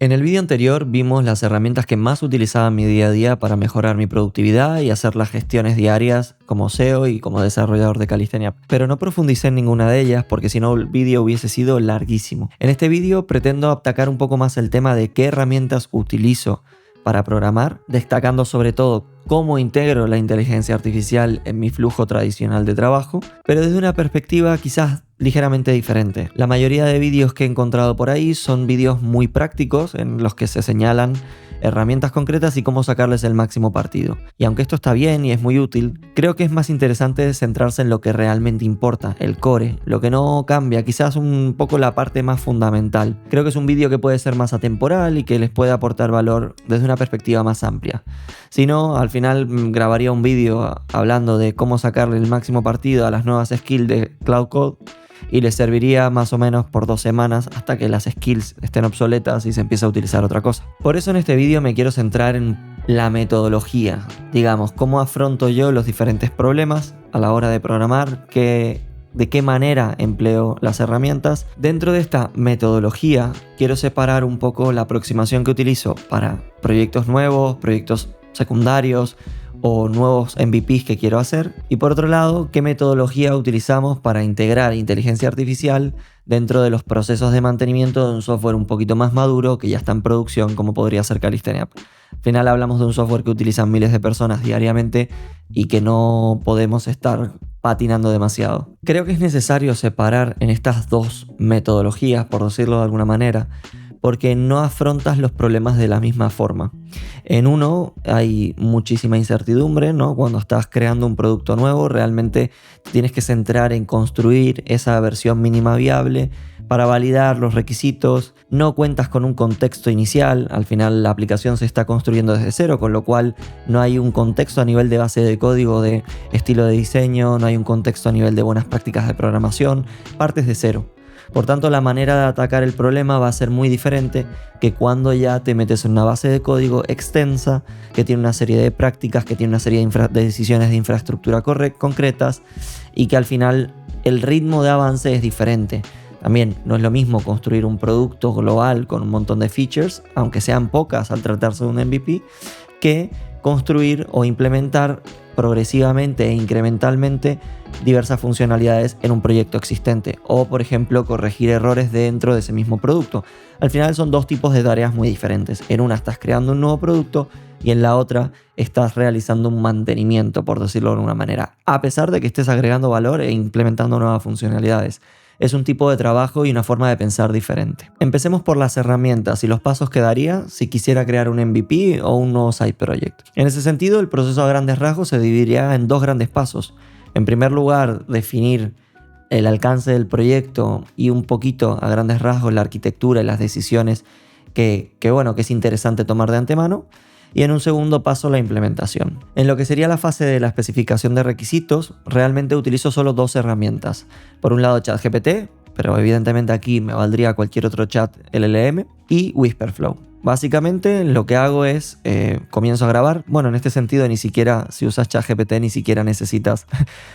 En el vídeo anterior vimos las herramientas que más utilizaba en mi día a día para mejorar mi productividad y hacer las gestiones diarias como SEO y como desarrollador de Calistenia, pero no profundicé en ninguna de ellas porque si no el vídeo hubiese sido larguísimo. En este vídeo pretendo atacar un poco más el tema de qué herramientas utilizo para programar, destacando sobre todo cómo integro la inteligencia artificial en mi flujo tradicional de trabajo, pero desde una perspectiva quizás ligeramente diferente. La mayoría de vídeos que he encontrado por ahí son vídeos muy prácticos en los que se señalan herramientas concretas y cómo sacarles el máximo partido. Y aunque esto está bien y es muy útil, creo que es más interesante centrarse en lo que realmente importa, el core, lo que no cambia, quizás un poco la parte más fundamental. Creo que es un vídeo que puede ser más atemporal y que les puede aportar valor desde una perspectiva más amplia. Si no, al final grabaría un vídeo hablando de cómo sacarle el máximo partido a las nuevas skills de Cloud Code y les serviría más o menos por 2 semanas hasta que las skills estén obsoletas y se empiece a utilizar otra cosa. Por eso en este vídeo me quiero centrar en la metodología, digamos, cómo afronto yo los diferentes problemas a la hora de programar, de qué manera empleo las herramientas. Dentro de esta metodología quiero separar un poco la aproximación que utilizo para proyectos nuevos, proyectos secundarios o nuevos MVPs que quiero hacer, y por otro lado, qué metodología utilizamos para integrar inteligencia artificial dentro de los procesos de mantenimiento de un software un poquito más maduro que ya está en producción, como podría ser Calistenia. Al final hablamos de un software que utilizan miles de personas diariamente y que no podemos estar patinando demasiado. Creo que es necesario separar en estas dos metodologías, por decirlo de alguna manera, porque no afrontas los problemas de la misma forma. En uno hay muchísima incertidumbre, ¿no? Cuando estás creando un producto nuevo, realmente te tienes que centrar en construir esa versión mínima viable para validar los requisitos. No cuentas con un contexto inicial, al final la aplicación se está construyendo desde cero, con lo cual no hay un contexto a nivel de base de código, de estilo de diseño, no hay un contexto a nivel de buenas prácticas de programación, partes de cero. Por tanto, la manera de atacar el problema va a ser muy diferente que cuando ya te metes en una base de código extensa, que tiene una serie de prácticas, que tiene una serie de decisiones de infraestructura concretas y que al final el ritmo de avance es diferente. También no es lo mismo construir un producto global con un montón de features, aunque sean pocas al tratarse de un MVP, que construir o implementar progresivamente e incrementalmente diversas funcionalidades en un proyecto existente, o por ejemplo corregir errores dentro de ese mismo producto. Al final son dos tipos de tareas muy diferentes. En una estás creando un nuevo producto y en la otra estás realizando un mantenimiento, por decirlo de alguna manera, a pesar de que estés agregando valor e implementando nuevas funcionalidades. Es un tipo de trabajo y una forma de pensar diferente. Empecemos por las herramientas y los pasos que daría si quisiera crear un MVP o un nuevo side project. En ese sentido, el proceso a grandes rasgos se dividiría en 2 grandes pasos. En primer lugar, definir el alcance del proyecto y un poquito a grandes rasgos la arquitectura y las decisiones que es interesante tomar de antemano. Y en un segundo paso, la implementación. En lo que sería la fase de la especificación de requisitos, realmente utilizo solo 2 herramientas. Por un lado, ChatGPT, pero evidentemente aquí me valdría cualquier otro chat LLM, y Whisperflow. Básicamente lo que hago es, comienzo a grabar. Bueno, en este sentido ni siquiera, si usas ChatGPT, ni siquiera necesitas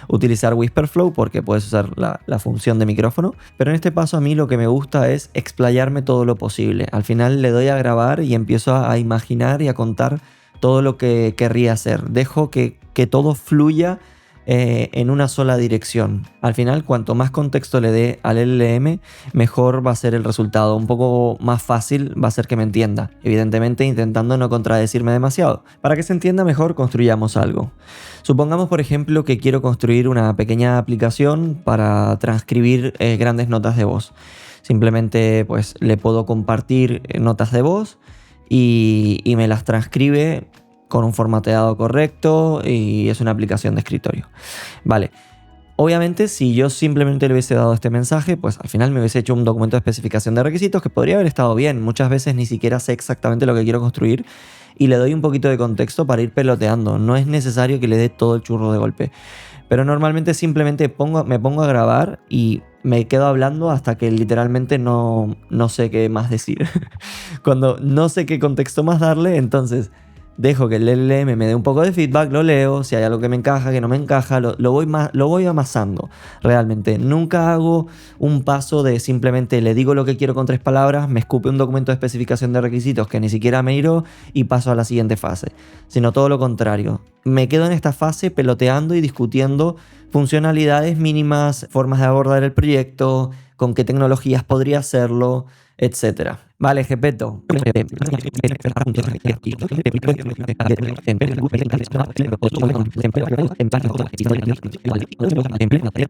utilizar Whisperflow porque puedes usar la función de micrófono. Pero en este paso a mí lo que me gusta es explayarme todo lo posible. Al final le doy a grabar y empiezo a imaginar y a contar todo lo que querría hacer. Dejo que todo fluya en una sola dirección. Al final, cuanto más contexto le dé al LLM, mejor va a ser el resultado. Un poco más fácil va a ser que me entienda. Evidentemente, intentando no contradecirme demasiado. Para que se entienda mejor, construyamos algo. Supongamos, por ejemplo, que quiero construir una pequeña aplicación para transcribir grandes notas de voz. Simplemente, pues, le puedo compartir notas de voz y me las transcribe con un formateado correcto y es una aplicación de escritorio. Vale. Obviamente, si yo simplemente le hubiese dado este mensaje, pues al final me hubiese hecho un documento de especificación de requisitos que podría haber estado bien. Muchas veces ni siquiera sé exactamente lo que quiero construir y le doy un poquito de contexto para ir peloteando. No es necesario que le dé todo el churro de golpe. Pero normalmente simplemente me pongo a grabar y me quedo hablando hasta que literalmente no sé qué más decir. Cuando no sé qué contexto más darle, entonces dejo que el LLM me dé un poco de feedback, lo leo, si hay algo que me encaja, que no me encaja, lo voy amasando. Realmente, nunca hago un paso de simplemente le digo lo que quiero con 3 palabras, me escupe un documento de especificación de requisitos que ni siquiera me miro y paso a la siguiente fase, sino todo lo contrario. Me quedo en esta fase peloteando y discutiendo funcionalidades mínimas, formas de abordar el proyecto, con qué tecnologías podría hacerlo, etcétera. Vale, Gepetto.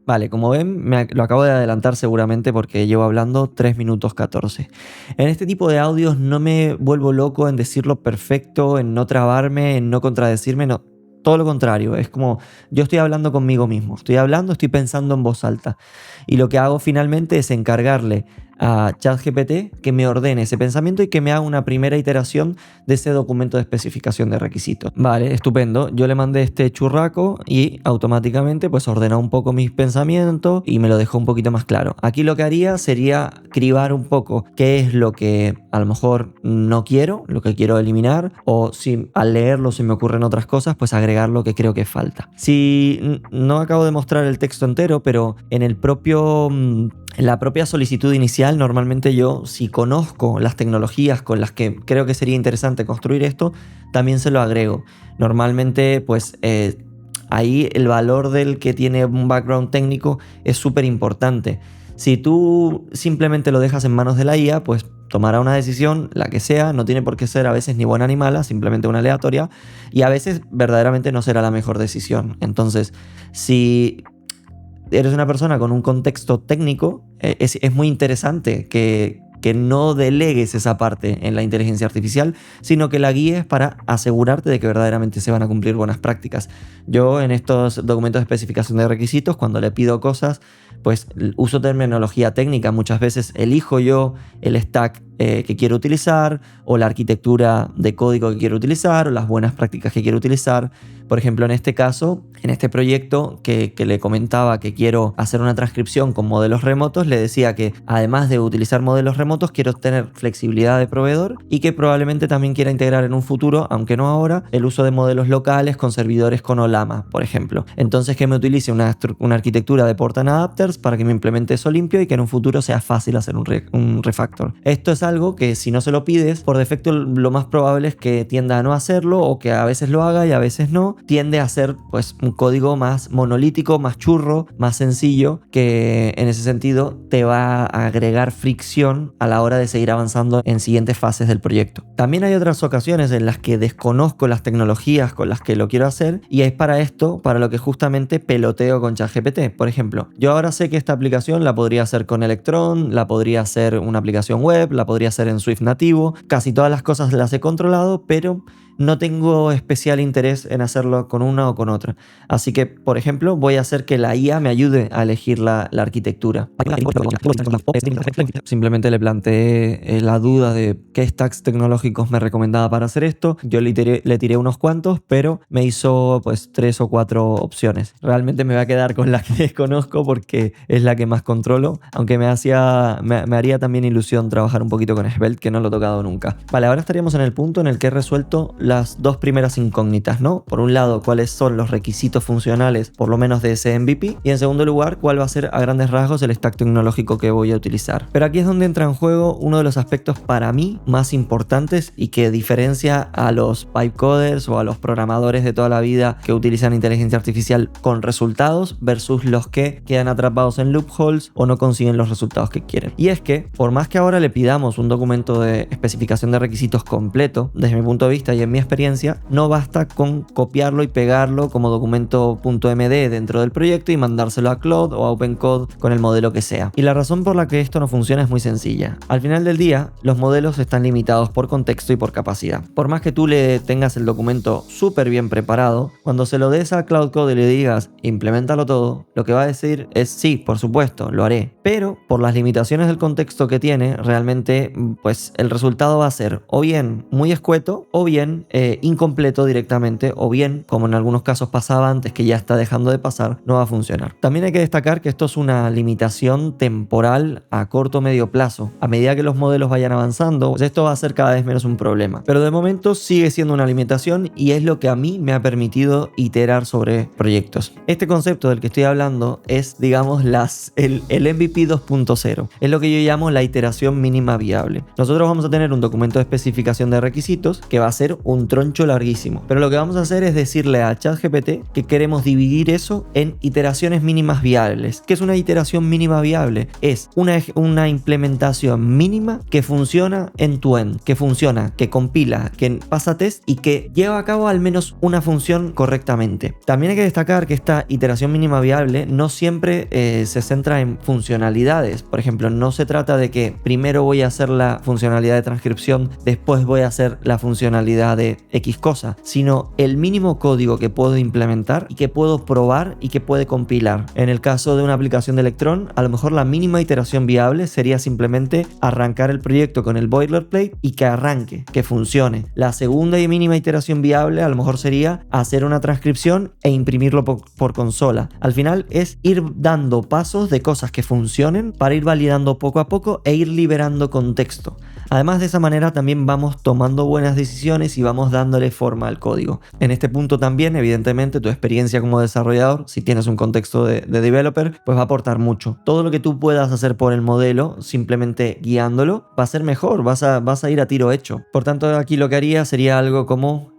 Vale, como ven, lo acabo de adelantar seguramente porque llevo hablando 3 minutos 14. En este tipo de audios no me vuelvo loco en decirlo perfecto, en no trabarme, en no contradecirme, no. Todo lo contrario, es como yo estoy hablando conmigo mismo, estoy pensando en voz alta. Y lo que hago finalmente es encargarle a ChatGPT que me ordene ese pensamiento y que me haga una primera iteración de ese documento de especificación de requisitos. Vale, estupendo. Yo le mandé este churraco y automáticamente pues ordena un poco mis pensamientos y me lo dejó un poquito más claro. Aquí lo que haría sería cribar un poco qué es lo que a lo mejor no quiero, lo que quiero eliminar, o si al leerlo se me ocurren otras cosas, pues agregar lo que creo que falta. Si no acabo de mostrar el texto entero, pero en la propia solicitud inicial, normalmente yo, si conozco las tecnologías con las que creo que sería interesante construir esto, también se lo agrego. Normalmente, pues ahí el valor del que tiene un background técnico es súper importante. Si tú simplemente lo dejas en manos de la IA, pues tomará una decisión, la que sea, no tiene por qué ser a veces ni buena ni mala, simplemente una aleatoria, y a veces verdaderamente no será la mejor decisión. Entonces, si eres una persona con un contexto técnico, es muy interesante que no delegues esa parte en la inteligencia artificial, sino que la guíes para asegurarte de que verdaderamente se van a cumplir buenas prácticas. Yo en estos documentos de especificación de requisitos, cuando le pido cosas, pues uso terminología técnica. Muchas veces elijo yo el stack que quiero utilizar, o la arquitectura de código que quiero utilizar, o las buenas prácticas que quiero utilizar. Por ejemplo, en este caso, en este proyecto que le comentaba que quiero hacer una transcripción con modelos remotos, le decía que además de utilizar modelos remotos, quiero tener flexibilidad de proveedor y que probablemente también quiera integrar en un futuro, aunque no ahora, el uso de modelos locales con servidores con Olama, por ejemplo. Entonces, que me utilice una arquitectura de port and adapters para que me implemente eso limpio y que en un futuro sea fácil hacer un refactor. Esto es algo que si no se lo pides, por defecto lo más probable es que tienda a no hacerlo, o que a veces lo haga y a veces no. Tiende a ser pues un código más monolítico, más churro, más sencillo, que en ese sentido te va a agregar fricción a la hora de seguir avanzando en siguientes fases del proyecto. También hay otras ocasiones en las que desconozco las tecnologías con las que lo quiero hacer, y es para esto para lo que justamente peloteo con ChatGPT. Por ejemplo, yo ahora sé que esta aplicación la podría hacer con Electron, la podría hacer una aplicación web, la podría hacer en Swift nativo, casi todas las cosas las he controlado, pero no tengo especial interés en hacerlo con una o con otra. Así que, por ejemplo, voy a hacer que la IA me ayude a elegir la arquitectura. Simplemente le planteé la duda de qué stacks tecnológicos me recomendaba para hacer esto. Yo le tiré unos cuantos, pero me hizo pues 3 o 4 opciones. Realmente me voy a quedar con la que desconozco porque es la que más controlo, aunque me haría también ilusión trabajar un poquito con Svelte, que no lo he tocado nunca. Vale, ahora estaríamos en el punto en el que he resuelto las 2 primeras incógnitas, ¿no? Por un lado, cuáles son los requisitos funcionales, por lo menos de ese MVP, y en segundo lugar, cuál va a ser a grandes rasgos el stack tecnológico que voy a utilizar. Pero aquí es donde entra en juego uno de los aspectos para mí más importantes y que diferencia a los pipe coders o a los programadores de toda la vida que utilizan inteligencia artificial con resultados versus los que quedan atrapados en loopholes o no consiguen los resultados que quieren. Y es que, por más que ahora le pidamos un documento de especificación de requisitos completo, desde mi punto de vista y en mi experiencia, no basta con copiarlo y pegarlo como documento .md dentro del proyecto y mandárselo a Claude o a OpenCode con el modelo que sea. Y la razón por la que esto no funciona es muy sencilla. Al final del día, los modelos están limitados por contexto y por capacidad. Por más que tú le tengas el documento súper bien preparado, cuando se lo des a Cloud Code y le digas implementalo todo, lo que va a decir es sí, por supuesto, lo haré. Pero por las limitaciones del contexto que tiene, realmente pues el resultado va a ser o bien muy escueto o bien incompleto directamente, o bien, como en algunos casos pasaba antes, que ya está dejando de pasar, no va a funcionar. También hay que destacar que esto es una limitación temporal a corto o medio plazo. A medida que los modelos vayan avanzando, pues esto va a ser cada vez menos un problema. Pero de momento sigue siendo una limitación y es lo que a mí me ha permitido iterar sobre proyectos. Este concepto del que estoy hablando es, digamos, el MVP 2.0. Es lo que yo llamo la iteración mínima viable. Nosotros vamos a tener un documento de especificación de requisitos que va a ser un troncho larguísimo. Pero lo que vamos a hacer es decirle a ChatGPT que queremos dividir eso en iteraciones mínimas viables. ¿Qué es una iteración mínima viable? Es una implementación mínima que funciona end-to-end, que funciona, que compila, que pasa test y que lleva a cabo al menos una función correctamente. También hay que destacar que esta iteración mínima viable no siempre se centra en funcionalidades. Por ejemplo, no se trata de que primero voy a hacer la funcionalidad de transcripción, después voy a hacer la funcionalidad de X cosa, sino el mínimo código que puedo implementar y que puedo probar y que puede compilar. En el caso de una aplicación de Electron, a lo mejor la mínima iteración viable sería simplemente arrancar el proyecto con el boilerplate y que arranque, que funcione. La segunda y mínima iteración viable a lo mejor sería hacer una transcripción e imprimirlo por consola. Al final es ir dando pasos de cosas que funcionen para ir validando poco a poco e ir liberando contexto. Además, de esa manera también vamos tomando buenas decisiones y vamos dándole forma al código. En este punto también, evidentemente, tu experiencia como desarrollador, si tienes un contexto de developer, pues va a aportar mucho. Todo lo que tú puedas hacer por el modelo, simplemente guiándolo, va a ser mejor, vas a ir a tiro hecho. Por tanto, aquí lo que haría sería algo como...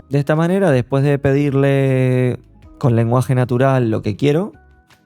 De esta manera, después de pedirle con lenguaje natural lo que quiero,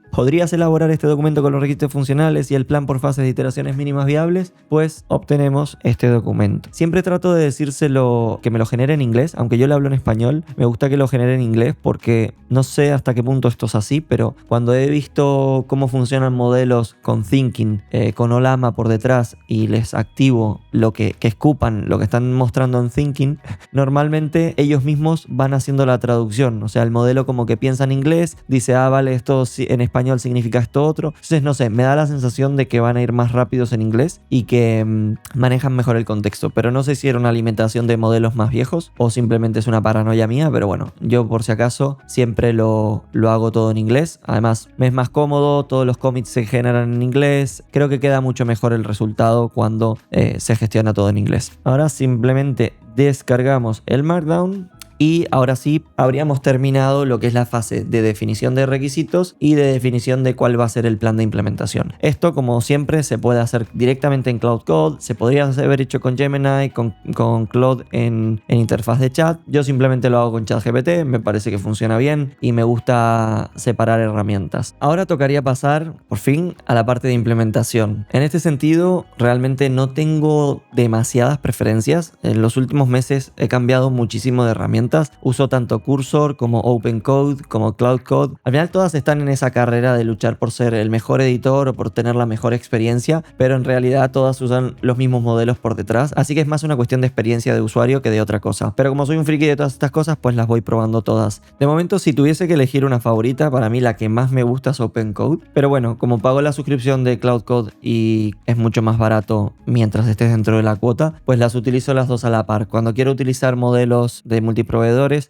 ¿podrías elaborar este documento con los requisitos funcionales y el plan por fases de iteraciones mínimas viables? Pues obtenemos este documento. Siempre trato de decírselo que me lo genere en inglés, aunque yo le hablo en español, me gusta que lo genere en inglés porque no sé hasta qué punto esto es así, pero cuando he visto cómo funcionan modelos con Thinking, con Ollama por detrás y les activo lo que escupan, lo que están mostrando en Thinking, normalmente ellos mismos van haciendo la traducción. O sea, el modelo como que piensa en inglés, dice, vale, esto en español significa esto otro. Entonces, no sé, me da la sensación de que van a ir más rápidos en inglés y que manejan mejor el contexto. Pero no sé si era una alimentación de modelos más viejos o simplemente es una paranoia mía, pero bueno, yo por si acaso siempre lo hago todo en inglés. Además, me es más cómodo, todos los commits se generan en inglés. Creo que queda mucho mejor el resultado cuando se gestiona todo en inglés. Ahora simplemente descargamos el Markdown. Y ahora sí, habríamos terminado lo que es la fase de definición de requisitos y de definición de cuál va a ser el plan de implementación. Esto, como siempre, se puede hacer directamente en Cloud Code. Se podría haber hecho con Gemini, con Claude en interfaz de chat. Yo simplemente lo hago con ChatGPT, me parece que funciona bien y me gusta separar herramientas. Ahora tocaría pasar, por fin, a la parte de implementación. En este sentido, realmente no tengo demasiadas preferencias. En los últimos meses he cambiado muchísimo de herramientas. Uso tanto Cursor como OpenCode, como Cloud Code. Al final todas están en esa carrera de luchar por ser el mejor editor o por tener la mejor experiencia, pero en realidad todas usan los mismos modelos por detrás, así que es más una cuestión de experiencia de usuario que de otra cosa. Pero como soy un friki de todas estas cosas, pues las voy probando todas. De momento, si tuviese que elegir una favorita, para mí la que más me gusta es OpenCode, pero bueno, como pago la suscripción de Cloud Code y es mucho más barato mientras estés dentro de la cuota, pues las utilizo las dos a la par. Cuando quiero utilizar modelos de multiproveedores,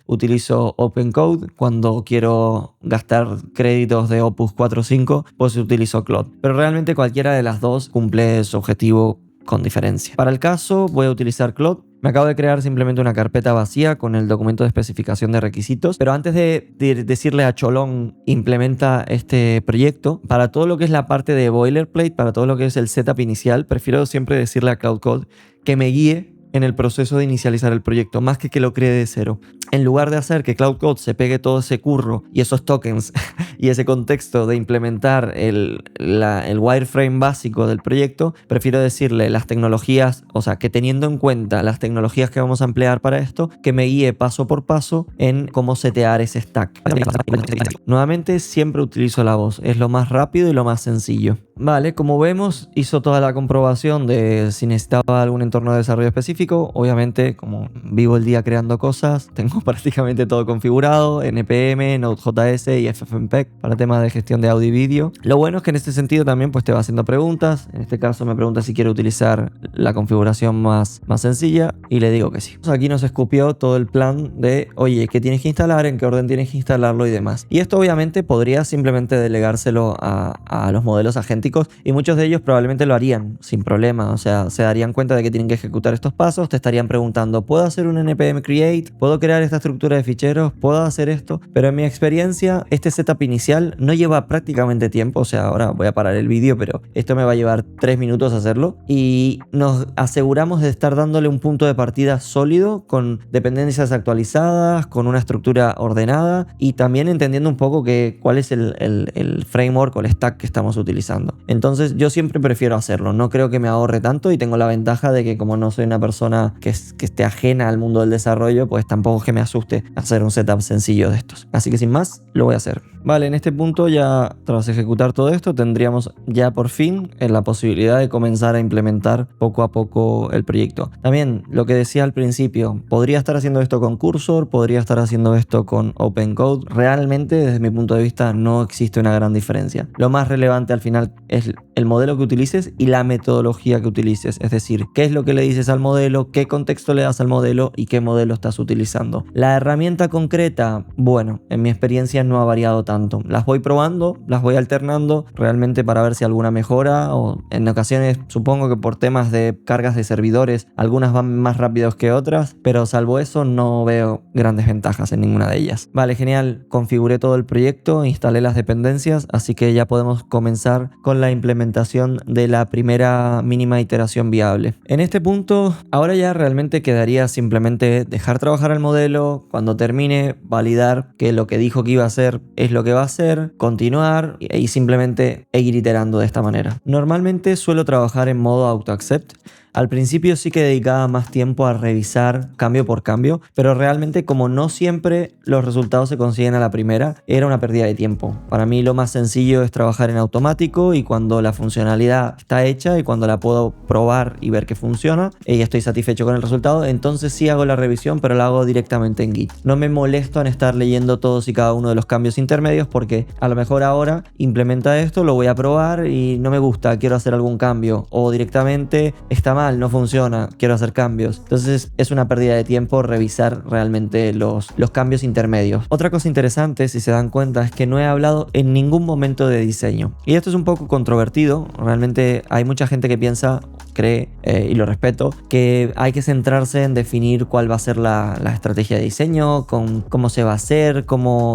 utilizo OpenCode. Cuando quiero gastar créditos de Opus 4.5, pues utilizo Claude. Pero realmente cualquiera de las dos cumple su objetivo con diferencia. Para el caso, voy a utilizar Claude. Me acabo de crear simplemente una carpeta vacía con el documento de especificación de requisitos, pero antes de decirle a Cholón implementa este proyecto, para todo lo que es la parte de boilerplate, para todo lo que es el setup inicial, prefiero siempre decirle a Cloud Code que me guíe en el proceso de inicializar el proyecto, más que lo cree de cero. En lugar de hacer que Cloud Code se pegue todo ese curro y esos tokens y ese contexto de implementar el wireframe básico del proyecto, prefiero decirle las tecnologías, o sea, que teniendo en cuenta las tecnologías que vamos a emplear para esto, que me guíe paso por paso en cómo setear ese stack. Nuevamente, siempre utilizo la voz, es lo más rápido y lo más sencillo. Vale, como vemos, hizo toda la comprobación de si necesitaba algún entorno de desarrollo específico. Obviamente, como vivo el día creando cosas, tengo prácticamente todo configurado, NPM, Node.js y FFmpeg para temas de gestión de audio y vídeo. Lo bueno es que en este sentido también pues te va haciendo preguntas. En este caso me pregunta si quiero utilizar la configuración más sencilla y le digo que sí. Aquí nos escupió todo el plan de, oye, ¿qué tienes que instalar? ¿En qué orden tienes que instalarlo? Y demás. Y esto obviamente podría simplemente delegárselo a los modelos agénticos y muchos de ellos probablemente lo harían sin problema. O sea, se darían cuenta de que tienen que ejecutar estos pasos, te estarían preguntando, ¿puedo hacer un npm create? ¿Puedo crear esta estructura de ficheros? ¿Puedo hacer esto? Pero en mi experiencia, este setup inicial no lleva prácticamente tiempo. O sea, ahora voy a parar el vídeo, pero esto me va a llevar 3 minutos hacerlo y nos aseguramos de estar dándole un punto de partida sólido con dependencias actualizadas, con una estructura ordenada y también entendiendo un poco cuál es el framework o el stack que estamos utilizando. Entonces yo siempre prefiero hacerlo, no creo que me ahorre tanto y tengo la ventaja de que como no soy una persona que esté ajena al mundo del desarrollo, pues tampoco es que me asuste hacer un setup sencillo de estos. Así que sin más, lo voy a hacer. Vale, en este punto ya tras ejecutar todo esto tendríamos ya por fin la posibilidad de comenzar a implementar poco a poco el proyecto. También lo que decía al principio, podría estar haciendo esto con Cursor, podría estar haciendo esto con OpenCode. Realmente desde mi punto de vista no existe una gran diferencia. Lo más relevante al final es el modelo que utilices y la metodología que utilices. Es decir, qué es lo que le dices al modelo, qué contexto le das al modelo y qué modelo estás utilizando. La herramienta concreta, bueno, en mi experiencia no ha variado tanto. Las voy probando, las voy alternando realmente para ver si alguna mejora o en ocasiones supongo que por temas de cargas de servidores algunas van más rápidos que otras, pero salvo eso no veo grandes ventajas en ninguna de ellas. Vale, genial. Configuré todo el proyecto, instalé las dependencias, así que ya podemos comenzar con la implementación de la primera mínima iteración viable. En este punto, ahora ya realmente quedaría simplemente dejar trabajar al modelo, cuando termine, validar que lo que dijo que iba a hacer es lo que va a hacer, continuar y simplemente ir iterando de esta manera. Normalmente suelo trabajar en modo auto-accept. Al principio sí que dedicaba más tiempo a revisar cambio por cambio, pero realmente como no siempre los resultados se consiguen a la primera, era una pérdida de tiempo. Para mí lo más sencillo es trabajar en automático y cuando la funcionalidad está hecha y cuando la puedo probar y ver que funciona y estoy satisfecho con el resultado, entonces sí hago la revisión, pero la hago directamente en Git. No me molesto en estar leyendo todos y cada uno de los cambios intermedios porque a lo mejor ahora implementa esto, lo voy a probar y no me gusta, quiero hacer algún cambio o directamente está mal, no funciona, quiero hacer cambios. Entonces es una pérdida de tiempo revisar realmente los cambios intermedios. Otra cosa interesante, si se dan cuenta, es que no he hablado en ningún momento de diseño. Y esto es un poco controvertido. Realmente hay mucha gente que piensa, cree, y lo respeto, que hay que centrarse en definir cuál va a ser la estrategia de diseño, con cómo se va a hacer,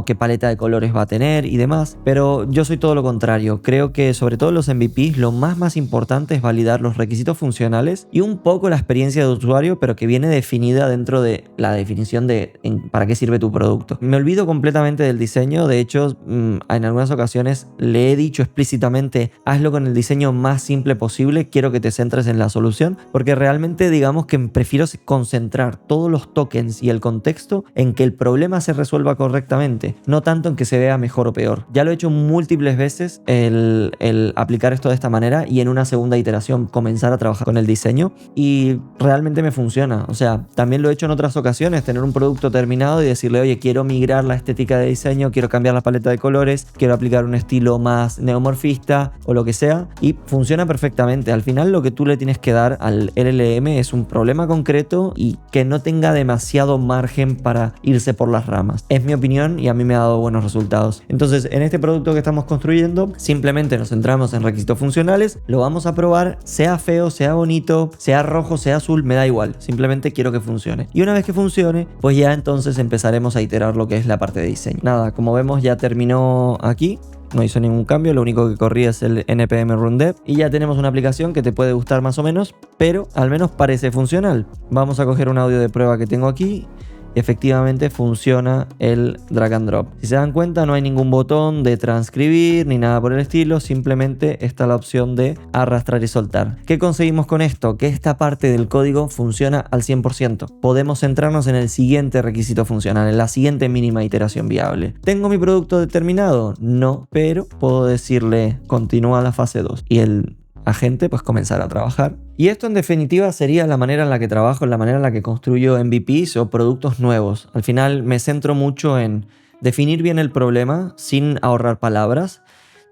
qué paleta de colores va a tener y demás. Pero yo soy todo lo contrario. Creo que sobre todo los MVPs lo más importante es validar los requisitos funcionales y un poco la experiencia de usuario, pero que viene definida dentro de la definición de para qué sirve tu producto. Me olvido completamente del diseño. De hecho, en algunas ocasiones le he dicho explícitamente, hazlo con el diseño más simple posible, quiero que te centres en la solución, porque realmente digamos que prefiero concentrar todos los tokens y el contexto en que el problema se resuelva correctamente, no tanto en que se vea mejor o peor. Ya lo he hecho múltiples veces el aplicar esto de esta manera y en una segunda iteración comenzar a trabajar con el diseño y realmente me funciona. O sea, también lo he hecho en otras ocasiones, tener un producto terminado y decirle, oye, quiero migrar la estética de diseño, quiero cambiar la paleta de colores, quiero aplicar un estilo más neomorfista o lo que sea, y funciona perfectamente. Al final lo que tú le tienes que dar al LLM es un problema concreto y que no tenga demasiado margen para irse por las ramas. Es mi opinión y a mí me ha dado buenos resultados. Entonces, en este producto que estamos construyendo, simplemente nos centramos en requisitos funcionales, lo vamos a probar, sea feo, sea bonito, sea rojo, sea azul, me da igual, simplemente quiero que funcione. Y una vez que funcione, pues ya entonces empezaremos a iterar lo que es la parte de diseño. Nada, como vemos ya terminó aquí. No hizo ningún cambio, lo único que corría es el npm run dev y ya tenemos una aplicación que te puede gustar más o menos, pero al menos parece funcional. Vamos a coger un audio de prueba que tengo aquí y efectivamente funciona el drag and drop. Si se dan cuenta, no hay ningún botón de transcribir ni nada por el estilo, simplemente está la opción de arrastrar y soltar. ¿Qué conseguimos con esto? Que esta parte del código funciona al 100%. Podemos centrarnos en el siguiente requisito funcional, en la siguiente mínima iteración viable. ¿Tengo mi producto determinado? No, pero puedo decirle continúa la fase 2 y el agente pues comenzar a trabajar. Y esto en definitiva sería la manera en la que trabajo, la manera en la que construyo MVPs o productos nuevos. Al final me centro mucho en definir bien el problema sin ahorrar palabras,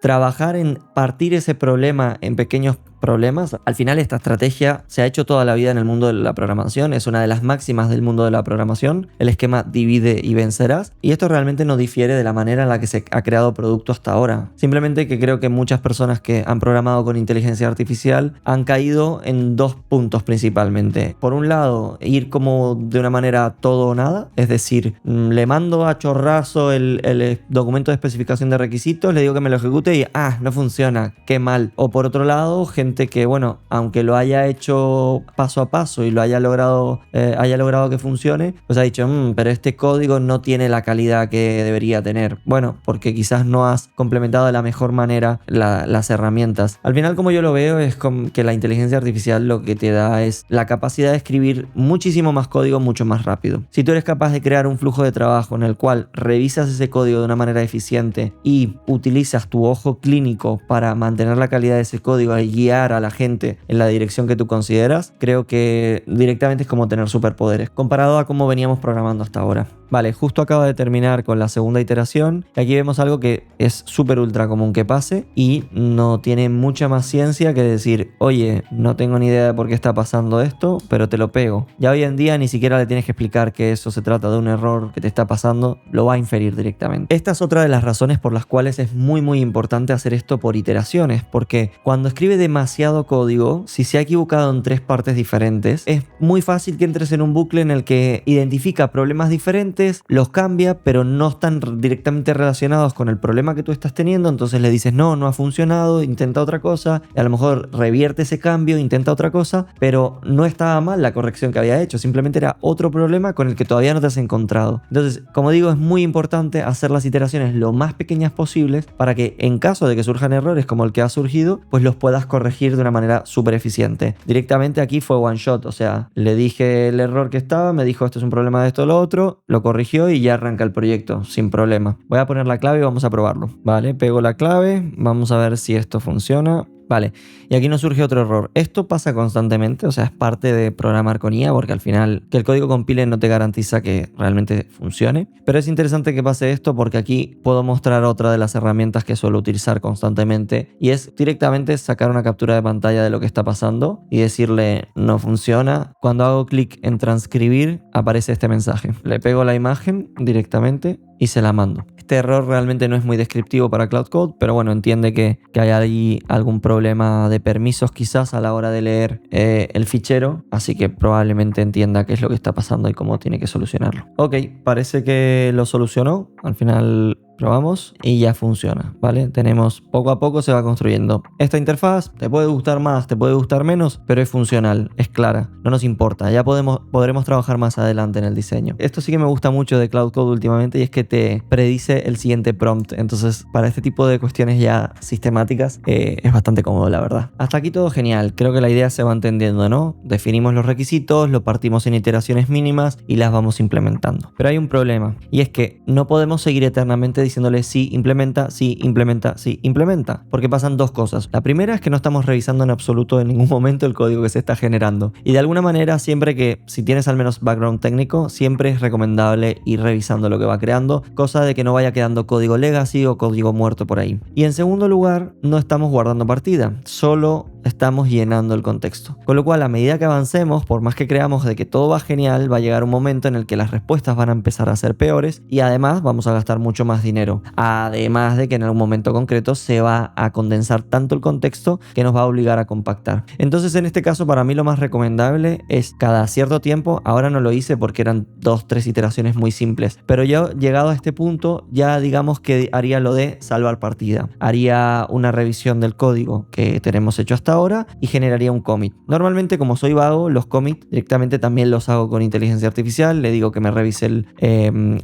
trabajar en partir ese problema en pequeños problemas. Al final esta estrategia se ha hecho toda la vida en el mundo de la programación, es una de las máximas del mundo de la programación, el esquema divide y vencerás, y esto realmente no difiere de la manera en la que se ha creado producto hasta ahora. Simplemente que creo que muchas personas que han programado con inteligencia artificial han caído en dos puntos principalmente. Por un lado, ir como de una manera todo o nada, es decir, le mando a chorrazo el documento de especificación de requisitos, le digo que me lo ejecute y no funciona, qué mal. O por otro lado, gente que, bueno, aunque lo haya hecho paso a paso y lo haya logrado que funcione, pues ha dicho, pero este código no tiene la calidad que debería tener. Bueno, porque quizás no has complementado de la mejor manera las herramientas. Al final, como yo lo veo, es como que la inteligencia artificial lo que te da es la capacidad de escribir muchísimo más código mucho más rápido. Si tú eres capaz de crear un flujo de trabajo en el cual revisas ese código de una manera eficiente y utilizas tu ojo clínico para mantener la calidad de ese código y guiar a la gente en la dirección que tú consideras, creo que directamente es como tener superpoderes comparado a cómo veníamos programando hasta ahora. Vale, justo acaba de terminar con la segunda iteración y aquí vemos algo que es súper ultra común que pase y no tiene mucha más ciencia que decir, oye, no tengo ni idea de por qué está pasando esto, pero te lo pego. Ya hoy en día ni siquiera le tienes que explicar que eso se trata de un error que te está pasando, lo va a inferir directamente. Esta es otra de las razones por las cuales es muy importante hacer esto por iteraciones, porque cuando escribe demasiado código, si se ha equivocado en 3 partes diferentes, es muy fácil que entres en un bucle en el que identifica problemas diferentes, los cambia, pero no están directamente relacionados con el problema que tú estás teniendo, entonces le dices no ha funcionado, intenta otra cosa, y a lo mejor revierte ese cambio, intenta otra cosa, pero no estaba mal la corrección que había hecho, simplemente era otro problema con el que todavía no te has encontrado. Entonces, como digo, es muy importante hacer las iteraciones lo más pequeñas posibles para que en caso de que surjan errores como el que ha surgido, pues los puedas corregir de una manera súper eficiente. Directamente aquí fue one shot, o sea, le dije el error que estaba, me dijo esto es un problema de esto o lo otro, lo corrigió y ya arranca el proyecto sin problema. Voy a poner la clave y vamos a probarlo. Vale, pego la clave, vamos a ver si esto funciona. Vale, y aquí nos surge otro error. Esto pasa constantemente, o sea, es parte de programar con IA, porque al final que el código compile no te garantiza que realmente funcione. Pero es interesante que pase esto porque aquí puedo mostrar otra de las herramientas que suelo utilizar constantemente y es directamente sacar una captura de pantalla de lo que está pasando y decirle no funciona. Cuando hago clic en transcribir aparece este mensaje. Le pego la imagen directamente y se la mando. Este error realmente no es muy descriptivo para Cloud Code, pero bueno, entiende que hay ahí algún problema de permisos quizás a la hora de leer el fichero, así que probablemente entienda qué es lo que está pasando y cómo tiene que solucionarlo. Ok, parece que lo solucionó. Al final probamos y ya funciona, ¿vale? Tenemos poco a poco se va construyendo. Esta interfaz te puede gustar más, te puede gustar menos, pero es funcional, es clara, no nos importa. Ya podremos trabajar más adelante en el diseño. Esto sí que me gusta mucho de Cloud Code últimamente y es que te predice el siguiente prompt. Entonces, para este tipo de cuestiones ya sistemáticas es bastante cómodo, la verdad. Hasta aquí todo genial. Creo que la idea se va entendiendo, ¿no? Definimos los requisitos, lo partimos en iteraciones mínimas y las vamos implementando. Pero hay un problema y es que no podemos seguir eternamente diciéndole sí, implementa, sí, implementa, sí, implementa. Porque pasan dos cosas. La primera es que no estamos revisando en absoluto en ningún momento el código que se está generando. Y de alguna manera, siempre que, si tienes al menos background técnico, siempre es recomendable ir revisando lo que va creando, cosa de que no vaya quedando código legacy o código muerto por ahí. Y en segundo lugar, no estamos guardando partida, solo estamos llenando el contexto. Con lo cual, a medida que avancemos, por más que creamos de que todo va genial, va a llegar un momento en el que las respuestas van a empezar a ser peores y además vamos a gastar mucho más dinero dinero. Además de que en algún momento concreto se va a condensar tanto el contexto que nos va a obligar a compactar. Entonces, en este caso, para mí lo más recomendable es cada cierto tiempo. Ahora no lo hice porque eran 2-3 iteraciones muy simples, pero yo llegado a este punto ya digamos que haría lo de salvar partida. Haría una revisión del código que tenemos hecho hasta ahora y generaría un commit. Normalmente, como soy vago, los commits directamente también los hago con inteligencia artificial. Le digo que me revise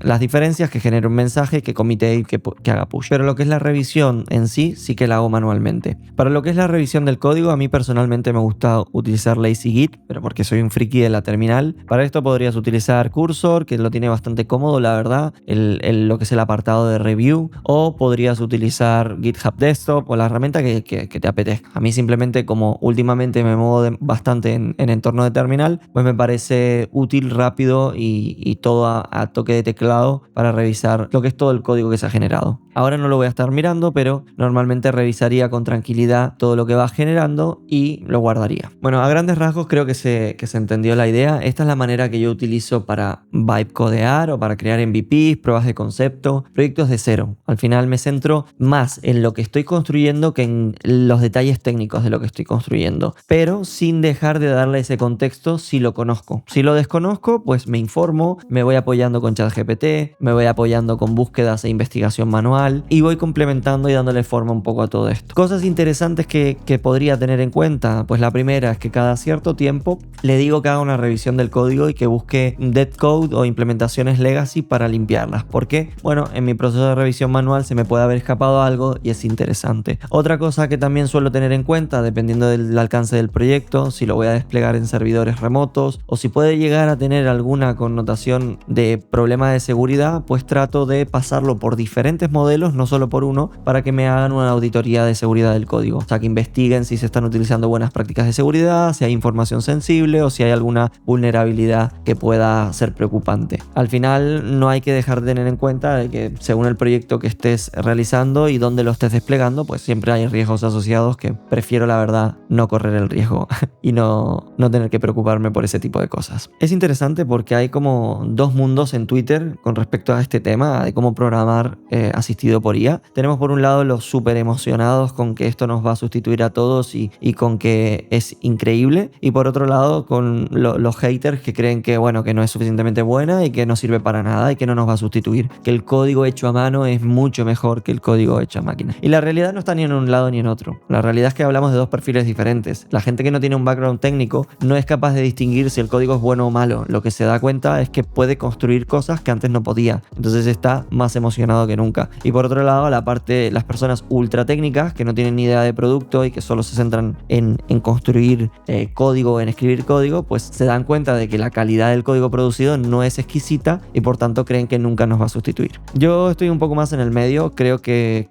las diferencias, que genere un mensaje, que comite y que haga push. Pero lo que es la revisión en sí que la hago manualmente. Para lo que es la revisión del código, a mí personalmente me gusta utilizar LazyGit, pero porque soy un friki de la terminal. Para esto podrías utilizar Cursor, que lo tiene bastante cómodo, la verdad, lo que es el apartado de review, o podrías utilizar GitHub Desktop o la herramienta que te apetezca. A mí simplemente, como últimamente me muevo bastante en entorno de terminal, pues me parece útil, rápido y todo a toque de teclado para revisar lo que es todo el código que se ha generado. Ahora no lo voy a estar mirando, pero normalmente revisaría con tranquilidad todo lo que va generando y lo guardaría. Bueno, a grandes rasgos creo que se entendió la idea. Esta es la manera que yo utilizo para vibe codear o para crear MVPs, pruebas de concepto, proyectos de cero. Al final me centro más en lo que estoy construyendo que en los detalles técnicos de lo que estoy construyendo, pero sin dejar de darle ese contexto si lo conozco. Si lo desconozco, pues me informo, me voy apoyando con ChatGPT, me voy apoyando con búsquedas e investigación manual y voy complementando y dándole forma un poco a todo esto. Cosas interesantes que podría tener en cuenta, pues la primera es que cada cierto tiempo le digo que haga una revisión del código y que busque dead code o implementaciones legacy para limpiarlas. ¿Por qué? Bueno, en mi proceso de revisión manual se me puede haber escapado algo y es interesante. Otra cosa que también suelo tener en cuenta, dependiendo del alcance del proyecto, si lo voy a desplegar en servidores remotos o si puede llegar a tener alguna connotación de problema de seguridad, pues trato de pasarlo por diferentes modelos, no solo por uno, para que me hagan una auditoría de seguridad del código. O sea, que investiguen si se están utilizando buenas prácticas de seguridad, si hay información sensible o si hay alguna vulnerabilidad que pueda ser preocupante. Al final, no hay que dejar de tener en cuenta de que según el proyecto que estés realizando y dónde lo estés desplegando, pues siempre hay riesgos asociados que prefiero, la verdad, no correr el riesgo y no tener que preocuparme por ese tipo de cosas. Es interesante porque hay como dos mundos en Twitter con respecto a este tema de cómo programar asistido por IA. Tenemos por un lado los súper emocionados con que esto nos va a sustituir a todos y con que es increíble, y por otro lado con los haters que creen que bueno, que no es suficientemente buena y que no sirve para nada y que no nos va a sustituir, que el código hecho a mano es mucho mejor que el código hecho a máquina. Y la realidad no está ni en un lado ni en otro. La realidad es que hablamos de dos perfiles diferentes. La gente que no tiene un background técnico no es capaz de distinguir si el código es bueno o malo. Lo que se da cuenta es que puede construir cosas que antes no podía. Entonces está más emocionado que nunca. Y por otro lado, la parte, las personas ultra técnicas que no tienen ni idea de producto y que solo se centran en construir código, en escribir código, pues se dan cuenta de que la calidad del código producido no es exquisita y por tanto creen que nunca nos va a sustituir. Yo estoy un poco más en el medio, creo que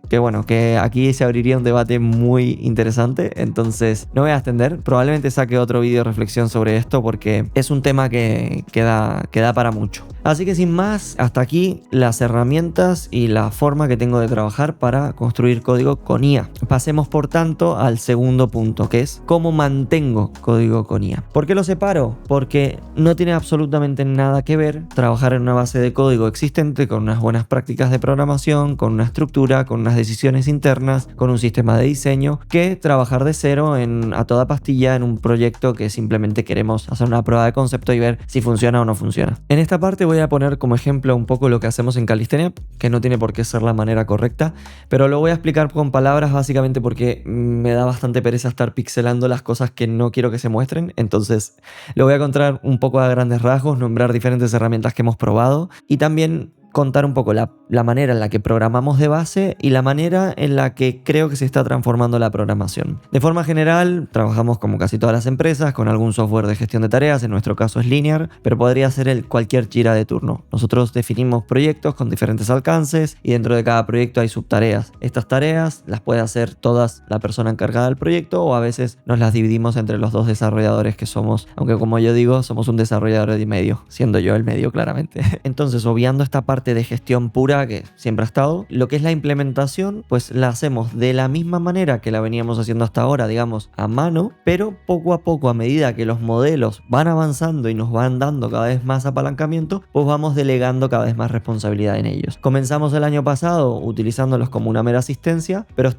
aquí se abriría un debate muy interesante, entonces no voy a extender, probablemente saque otro vídeo de reflexión sobre esto porque es un tema que da para mucho. Así que sin más, hasta aquí las herramientas y la forma que tengo de trabajar para construir código con IA. Pasemos por tanto al segundo punto, que es cómo mantengo código con IA. ¿Por qué lo separo? Porque no tiene absolutamente nada que ver trabajar en una base de código existente con unas buenas prácticas de programación, con una estructura, con unas decisiones internas, con un sistema de diseño, que trabajar de cero a toda pastilla en un proyecto que simplemente queremos hacer una prueba de concepto y ver si funciona o no funciona. En esta parte voy a poner como ejemplo un poco lo que hacemos en Calistenia, que no tiene por qué ser la manera correcta, pero lo voy a explicar con palabras básicamente porque me da bastante pereza estar pixelando las cosas que no quiero que se muestren, entonces lo voy a contar un poco a grandes rasgos, nombrar diferentes herramientas que hemos probado y también contar un poco la manera en la que programamos de base y la manera en la que creo que se está transformando la programación. De forma general, trabajamos como casi todas las empresas con algún software de gestión de tareas, en nuestro caso es Linear, pero podría ser cualquier Jira de turno. Nosotros definimos proyectos con diferentes alcances y dentro de cada proyecto hay subtareas. Estas tareas las puede hacer todas la persona encargada del proyecto o a veces nos las dividimos entre los dos desarrolladores que somos, aunque como yo digo, somos un desarrollador de medio, siendo yo el medio claramente. Entonces, obviando esta parte parte de gestión pura que siempre ha estado. Lo que es la implementación, pues la hacemos de la misma manera que la veníamos haciendo hasta ahora, digamos, a mano, pero poco a poco, a medida que los modelos van avanzando y nos van dando cada vez más apalancamiento, pues vamos delegando cada vez más responsabilidad en ellos. Comenzamos el año pasado utilizándolos como una mera asistencia, pero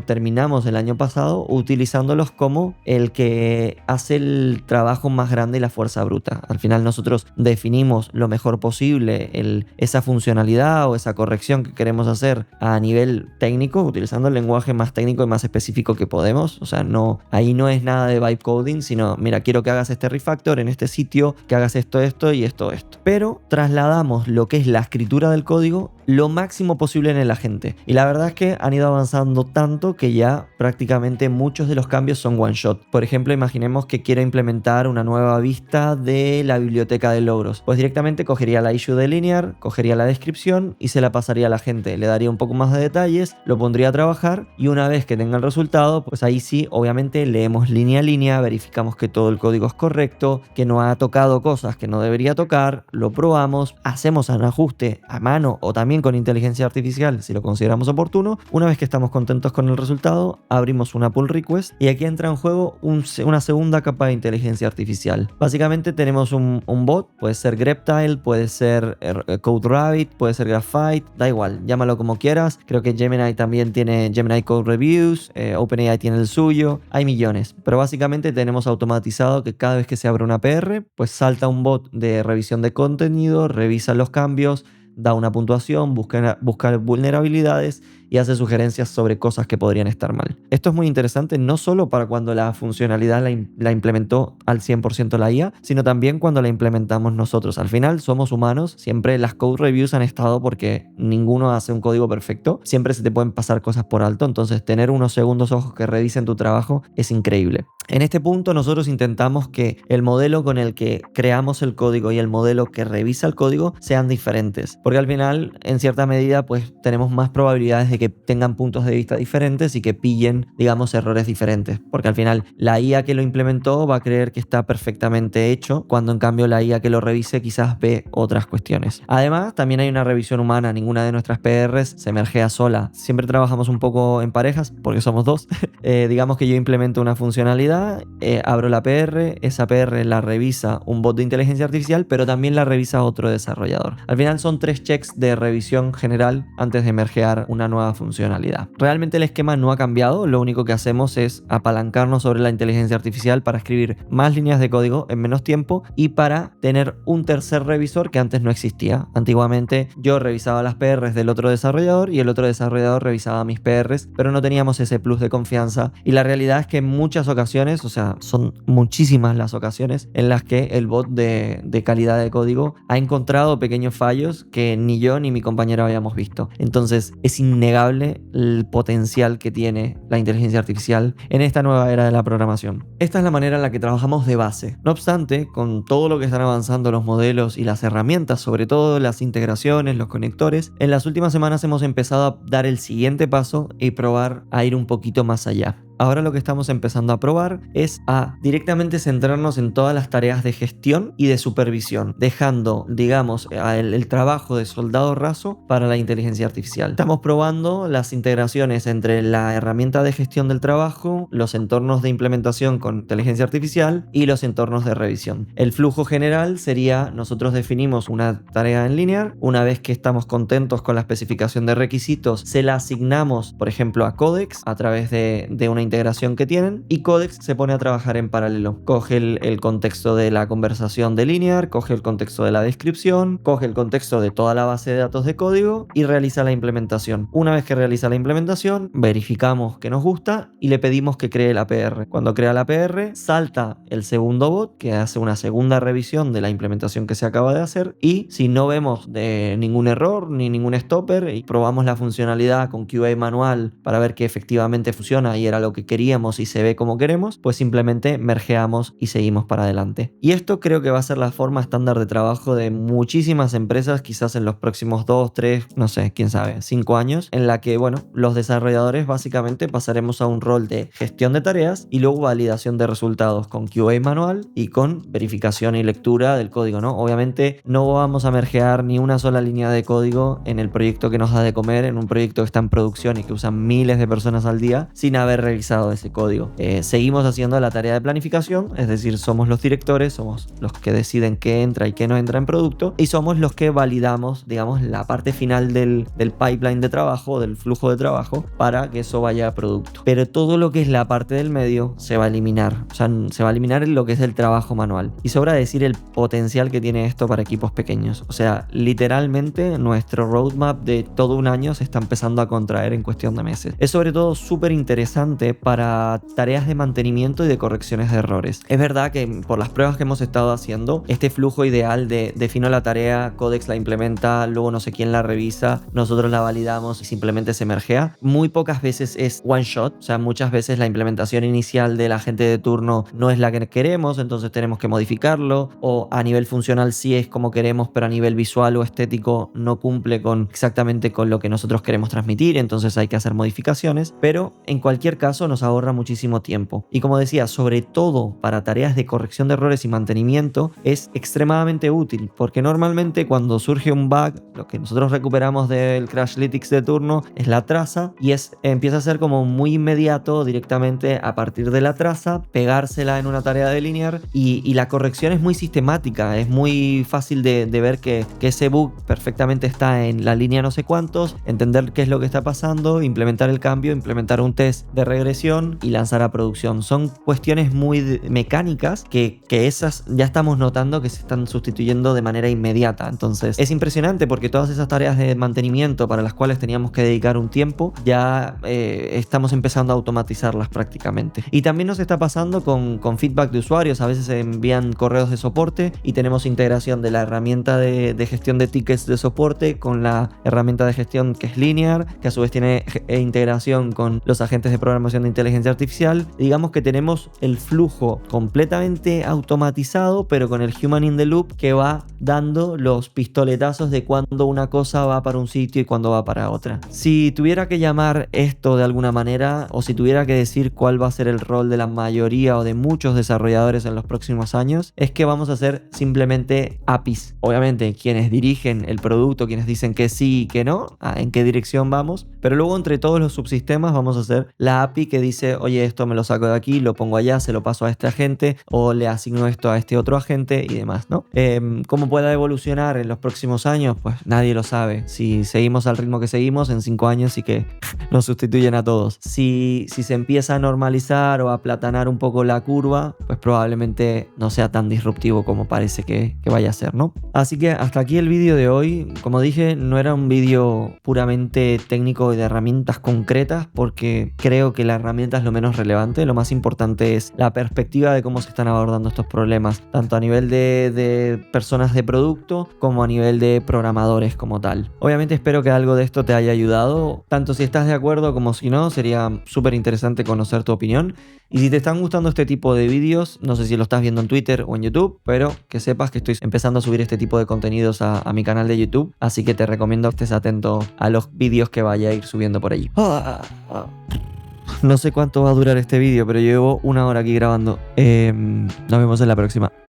terminamos el año pasado utilizándolos como el que hace el trabajo más grande y la fuerza bruta. Al final nosotros definimos lo mejor posible esa funcionalidad o esa corrección que queremos hacer a nivel técnico, utilizando el lenguaje más técnico y más específico que podemos. O sea, ahí no es nada de vibe coding, sino mira, quiero que hagas este refactor en este sitio, que hagas esto y esto. Pero trasladamos lo que es la escritura del código lo máximo posible en el agente. Y la verdad es que han ido avanzando tanto que ya prácticamente muchos de los cambios son one shot. Por ejemplo, imaginemos que quiero implementar una nueva vista de la biblioteca de logros. Pues directamente cogería la issue de Linear, cogería la descripción y se la pasaría a la gente. Le daría un poco más de detalles, lo pondría a trabajar y una vez que tenga el resultado, pues ahí sí, obviamente leemos línea a línea, verificamos que todo el código es correcto, que no ha tocado cosas que no debería tocar, lo probamos, hacemos un ajuste a mano o también con inteligencia artificial si lo consideramos oportuno. Una vez que estamos contentos con el resultado, abrimos una pull request y aquí entra en juego una segunda capa de inteligencia artificial. Básicamente tenemos un bot, puede ser Greptile, puede ser CodeRabbit, puede ser Graphite, da igual, llámalo como quieras. Creo que Gemini también tiene Gemini Code Reviews, OpenAI tiene el suyo, hay millones, pero básicamente tenemos automatizado que cada vez que se abre una PR, pues salta un bot de revisión de contenido, revisa los cambios, da una puntuación, busca vulnerabilidades y hace sugerencias sobre cosas que podrían estar mal. Esto es muy interesante no solo para cuando la funcionalidad la implementó al 100% la IA, sino también cuando la implementamos nosotros. Al final somos humanos, siempre las code reviews han estado porque ninguno hace un código perfecto, siempre se te pueden pasar cosas por alto, entonces tener unos segundos ojos que revisen tu trabajo es increíble. En este punto nosotros intentamos que el modelo con el que creamos el código y el modelo que revisa el código sean diferentes, porque al final en cierta medida pues tenemos más probabilidades de que tengan puntos de vista diferentes y que pillen, digamos, errores diferentes, porque al final la IA que lo implementó va a creer que está perfectamente hecho, cuando en cambio la IA que lo revise quizás ve otras cuestiones. Además, también hay una revisión humana, ninguna de nuestras PRs se mergea sola, siempre trabajamos un poco en parejas, porque somos dos. Digamos que yo implemento una funcionalidad, abro la PR, esa PR la revisa un bot de inteligencia artificial, pero también la revisa otro desarrollador. Al final son 3 checks de revisión general antes de mergear una nueva funcionalidad. Realmente el esquema no ha cambiado, lo único que hacemos es apalancarnos sobre la inteligencia artificial para escribir más líneas de código en menos tiempo y para tener un tercer revisor que antes no existía. Antiguamente yo revisaba las PRs del otro desarrollador y el otro desarrollador revisaba mis PRs, pero no teníamos ese plus de confianza y la realidad es que en muchas ocasiones, o sea, son muchísimas las ocasiones en las que el bot de calidad de código ha encontrado pequeños fallos que ni yo ni mi compañero habíamos visto. Entonces es innegable el potencial que tiene la inteligencia artificial en esta nueva era de la programación. Esta es la manera en la que trabajamos de base. No obstante, con todo lo que están avanzando los modelos y las herramientas, sobre todo las integraciones, los conectores, en las últimas semanas hemos empezado a dar el siguiente paso y probar a ir un poquito más allá. Ahora lo que estamos empezando a probar es a directamente centrarnos en todas las tareas de gestión y de supervisión, dejando, digamos, el trabajo de soldado raso para la inteligencia artificial. Estamos probando las integraciones entre la herramienta de gestión del trabajo, los entornos de implementación con inteligencia artificial y los entornos de revisión. El flujo general sería, nosotros definimos una tarea en Linear, una vez que estamos contentos con la especificación de requisitos, se la asignamos, por ejemplo, a Codex a través de una integración que tienen y Codex se pone a trabajar en paralelo. Coge el contexto de la conversación de Linear, coge el contexto de la descripción, coge el contexto de toda la base de datos de código y realiza la implementación. Una vez que realiza la implementación, verificamos que nos gusta y le pedimos que cree la PR. Cuando crea la PR, salta el segundo bot que hace una segunda revisión de la implementación que se acaba de hacer y si no vemos de ningún error ni ningún stopper y probamos la funcionalidad con QA manual para ver que efectivamente funciona y era lo que que queríamos y se ve como queremos, pues simplemente mergeamos y seguimos para adelante. Y esto creo que va a ser la forma estándar de trabajo de muchísimas empresas, quizás en los próximos 2, 3, no sé, quién sabe, 5 años, en la que, bueno, los desarrolladores básicamente pasaremos a un rol de gestión de tareas y luego validación de resultados con QA manual y con verificación y lectura del código, ¿no? Obviamente no vamos a mergear ni una sola línea de código en el proyecto que nos da de comer, en un proyecto que está en producción y que usan miles de personas al día sin haber revisado ese código. Seguimos haciendo la tarea de planificación, es decir, somos los directores, somos los que deciden qué entra y qué no entra en producto y somos los que validamos, digamos, la parte final del pipeline de trabajo, del flujo de trabajo, para que eso vaya a producto. Pero todo lo que es la parte del medio se va a eliminar, o sea, se va a eliminar lo que es el trabajo manual. Y sobra decir el potencial que tiene esto para equipos pequeños. O sea, literalmente nuestro roadmap de todo un año se está empezando a contraer en cuestión de meses. Es sobre todo súper interesante para tareas de mantenimiento y de correcciones de errores. Es verdad que por las pruebas que hemos estado haciendo, este flujo ideal de defino la tarea, Codex la implementa, luego no sé quién la revisa, nosotros la validamos y simplemente se mergea, muy pocas veces es one shot. O sea, muchas veces la implementación inicial del agente de turno no es la que queremos, entonces tenemos que modificarlo, o a nivel funcional sí es como queremos, pero a nivel visual o estético no cumple exactamente con lo que nosotros queremos transmitir, entonces hay que hacer modificaciones, pero en cualquier caso nos ahorra muchísimo tiempo. Y como decía, sobre todo para tareas de corrección de errores y mantenimiento es extremadamente útil, porque normalmente cuando surge un bug, lo que nosotros recuperamos del Crashlytics de turno es la traza y empieza a ser como muy inmediato directamente a partir de la traza, pegársela en una tarea de linear y la corrección es muy sistemática, es muy fácil de ver que ese bug perfectamente está en la línea no sé cuántos, entender qué es lo que está pasando, implementar el cambio, implementar un test de regresión y lanzar a producción. Son cuestiones muy mecánicas que esas ya estamos notando que se están sustituyendo de manera inmediata. Entonces es impresionante porque todas esas tareas de mantenimiento para las cuales teníamos que dedicar un tiempo ya estamos empezando a automatizarlas prácticamente. Y también nos está pasando con feedback de usuarios. A veces se envían correos de soporte y tenemos integración de la herramienta de gestión de tickets de soporte con la herramienta de gestión que es Linear, que a su vez tiene integración con los agentes de programación de inteligencia artificial. Digamos que tenemos el flujo completamente automatizado, pero con el human in the loop que va dando los pistoletazos de cuando una cosa va para un sitio y cuando va para otra. Si tuviera que llamar esto de alguna manera, o si tuviera que decir cuál va a ser el rol de la mayoría o de muchos desarrolladores en los próximos años, es que vamos a hacer simplemente APIs. Obviamente quienes dirigen el producto, quienes dicen que sí y que no, en qué dirección vamos, pero luego entre todos los subsistemas vamos a hacer la API que dice, oye, esto me lo saco de aquí, lo pongo allá, se lo paso a este agente o le asigno esto a este otro agente y demás, ¿no? ¿Cómo pueda evolucionar en los próximos años? Pues nadie lo sabe. Si seguimos al ritmo que seguimos, en 5 años sí que nos sustituyen a todos. Si se empieza a normalizar o a aplatanar un poco la curva, pues probablemente no sea tan disruptivo como parece que vaya a ser, ¿no? Así que hasta aquí el vídeo de hoy. Como dije, no era un vídeo puramente técnico y de herramientas concretas, porque creo que la herramienta es lo menos relevante. Lo más importante es la perspectiva de cómo se están abordando estos problemas, tanto a nivel de personas de producto como a nivel de programadores como tal. Obviamente espero que algo de esto te haya ayudado, tanto si estás de acuerdo como si no. Sería súper interesante conocer tu opinión. Y si te están gustando este tipo de vídeos, no sé si lo estás viendo en Twitter o en YouTube, pero que sepas que estoy empezando a subir este tipo de contenidos a mi canal de YouTube, así que te recomiendo que estés atento a los vídeos que vaya a ir subiendo por allí. No sé cuánto va a durar este vídeo, pero llevo 1 hora aquí grabando. Nos vemos en la próxima.